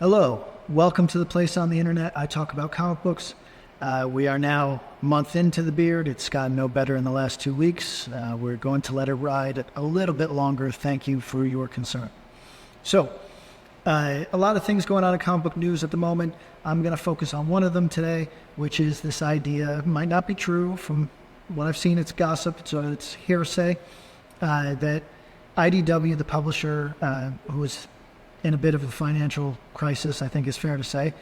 Hello, welcome to the place on the internet I talk about comic books. We are now a month into the beard. It's gotten no better in the last 2 weeks. We're going to let it ride a little bit longer. Thank you for your concern. So, a lot of things going on in comic book news at the moment. I'm going to focus on one of them today, which is this idea, might not be true from what I've seen, it's gossip, it's hearsay, that IDW, the publisher, who is in a bit of a financial crisis, I think is fair to say,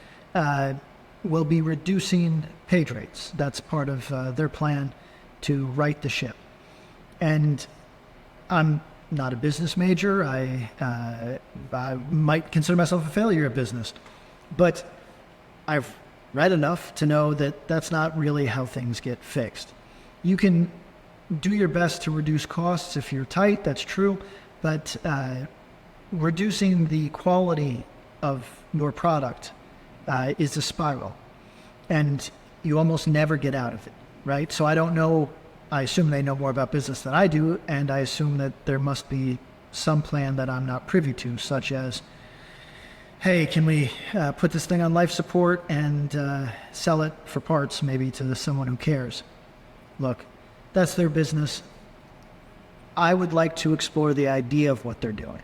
will be reducing page rates. That's part of their plan to right the ship. And I'm not a business major. I might consider myself a failure at business. But I've read enough to know that that's not really how things get fixed. You can do your best to reduce costs if you're tight, that's true, but reducing the quality of your product is a spiral, and you almost never get out of it, right? So I don't know, I assume they know more about business than I do, and I assume that there must be some plan that I'm not privy to, such as, hey, can we put this thing on life support and sell it for parts maybe to someone who cares? Look, that's their business. I would like to explore the idea of what they're doing.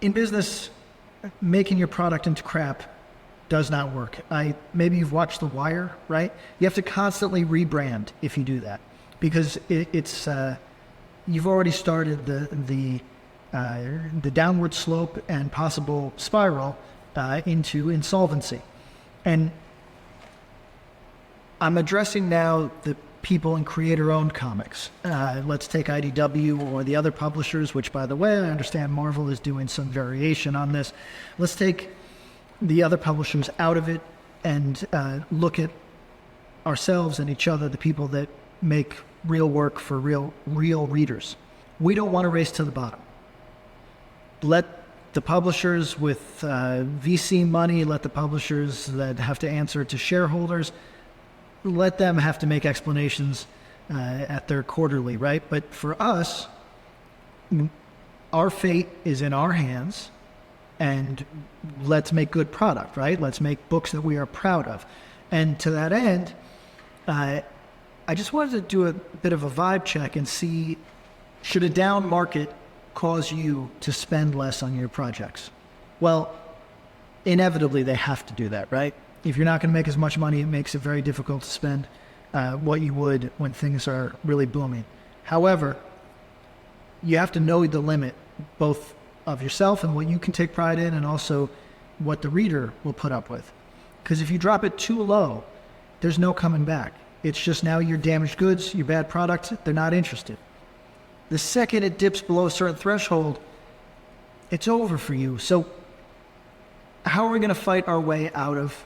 In business, making your product into crap does not work. Maybe you've watched The Wire, right? You have to constantly rebrand if you do that, because it's you've already started the downward slope and possible spiral into insolvency. And I'm addressing now the people in creator-owned comics. Let's take IDW or the other publishers, which, by the way, I understand Marvel is doing some variation on this. Let's take the other publishers out of it and look at ourselves and each other, the people that make real work for real readers. We don't want to race to the bottom. Let the publishers with VC money, let the publishers that have to answer to shareholders, let them have to make explanations at their quarterly, right? But for us, our fate is in our hands, and let's make good product, right? Let's make books that we are proud of. And to that end, I just wanted to do a bit of a vibe check and see, should a down market cause you to spend less on your projects? Well, inevitably they have to do that, right? If you're not going to make as much money, it makes it very difficult to spend what you would when things are really booming. However, you have to know the limit, both of yourself and what you can take pride in, and also what the reader will put up with. Because if you drop it too low, there's no coming back. It's just now your damaged goods, your bad product, they're not interested. The second it dips below a certain threshold, it's over for you. So how are we going to fight our way out of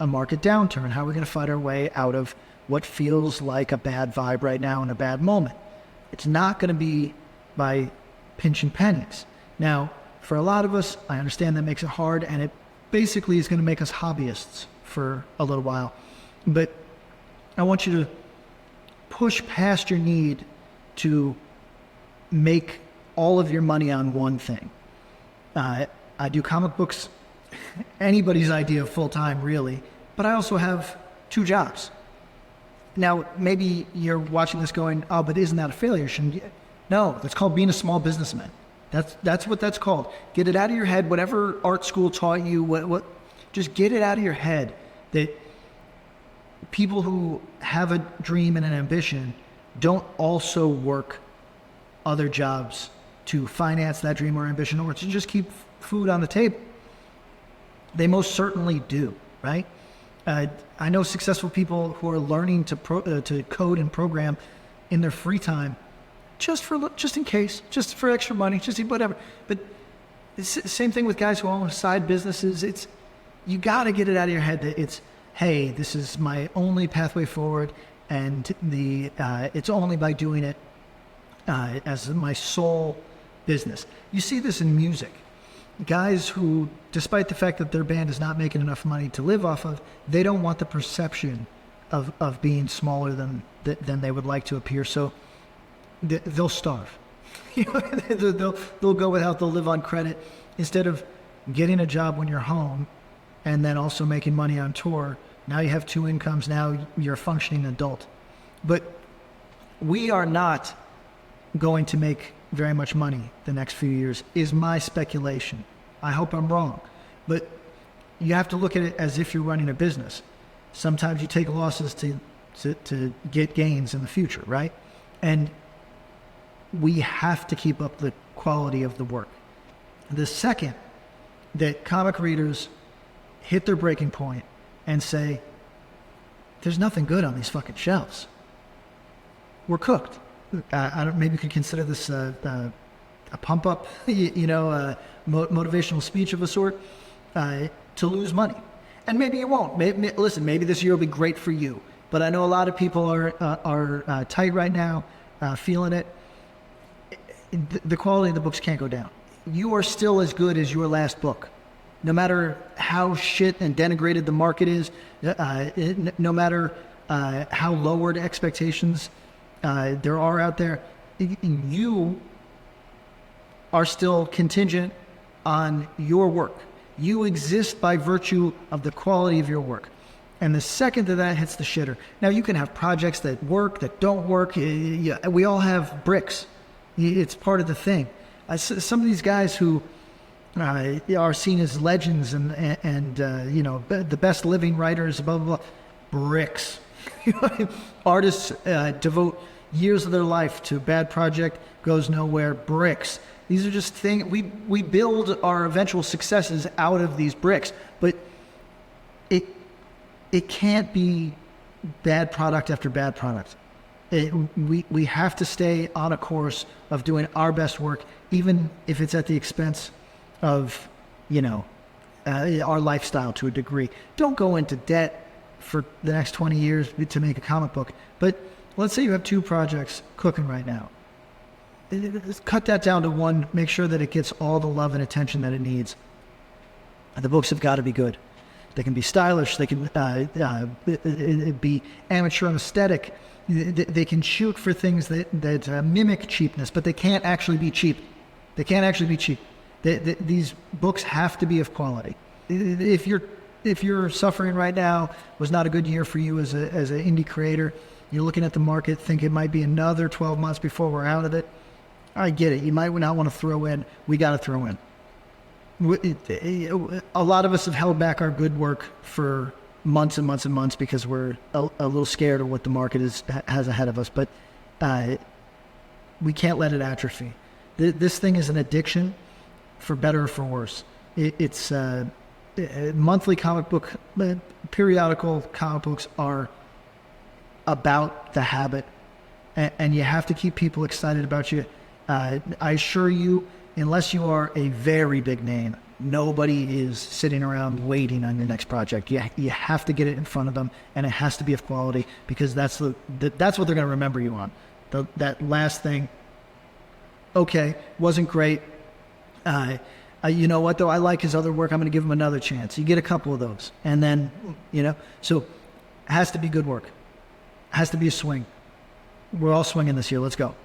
a market downturn? How are we going to fight our way out of what feels like a bad vibe right now and a bad moment? It's not going to be by pinching pennies. Now, for a lot of us, I understand that makes it hard, and it basically is going to make us hobbyists for a little while. But I want you to push past your need to make all of your money on one thing. I do comic books, anybody's idea of full-time, really, but I also have 2 jobs. Now, maybe you're watching this going, oh, but isn't that a failure? Shouldn't you? No, that's called being a small businessman. That's what that's called. Get it out of your head. Whatever art school taught you, just get it out of your head that people who have a dream and an ambition don't also work other jobs to finance that dream or ambition, or to just keep food on the table. They most certainly do, right? I know successful people who are learning to code and program in their free time, just in case, just for extra money, just whatever. But it's the same thing with guys who own side businesses. You got to get it out of your head that it's, hey, this is my only pathway forward, and it's only by doing it as my sole business. You see this in music. Guys who, despite the fact that their band is not making enough money to live off of, they don't want the perception of being smaller than they would like to appear. So they'll starve. They'll go without. They'll live on credit instead of getting a job when you're home and then also making money on tour. Now you have two incomes. Now you're a functioning adult. But we are not going to make very much money the next few years, is my speculation. I hope I'm wrong. But you have to look at it as if you're running a business. Sometimes you take losses to get gains in the future, right? And we have to keep up the quality of the work. The second that comic readers hit their breaking point and say, there's nothing good on these fucking shelves, we're cooked. I don't. Maybe you could consider this a pump up, motivational speech of a sort, to lose money. And maybe you won't. Listen, maybe this year will be great for you. But I know a lot of people are tight right now, feeling it. The quality of the books can't go down. You are still as good as your last book. No matter how shit and denigrated the market is, no matter how lowered expectations there are out there, you are still contingent on your work. You exist by virtue of the quality of your work. And the second that hits the shitter, now you can have projects that work, that don't work. We all have bricks. It's part of the thing. Some of these guys who are seen as legends and the best living writers, blah, blah, blah, bricks. Artists devote years of their life to a bad project, goes nowhere, bricks. These are just things, we build our eventual successes out of these bricks, but it can't be bad product after bad product. We have to stay on a course of doing our best work, even if it's at the expense of, our lifestyle to a degree. Don't go into debt for the next 20 years to make a comic book. But let's say you have two projects cooking right now. Cut that down to one. Make sure that it gets all the love and attention that it needs. The books have got to be good. They can be stylish. They can be amateur and aesthetic. They can shoot for things that mimic cheapness, but they can't actually be cheap. They can't actually be cheap. These books have to be of quality. If you're suffering right now, was not a good year for you as an indie creator, you're looking at the market, think it might be another 12 months before we're out of it, I get it. You might not want to throw in. We got to throw in. A lot of us have held back our good work for months and months and months because we're a little scared of what the market has ahead of us. But we can't let it atrophy. This thing is an addiction, for better or for worse. It's monthly comic book, periodical comic books are about the habit, and you have to keep people excited about you. I assure you, unless you are a very big name, nobody is sitting around waiting on your next project. You have to get it in front of them, and it has to be of quality, because that's what they're going to remember you on. That last thing, okay, wasn't great. You know what, though? I like his other work. I'm going to give him another chance. You get a couple of those. And then, so it has to be good work. It has to be a swing. We're all swinging this year. Let's go.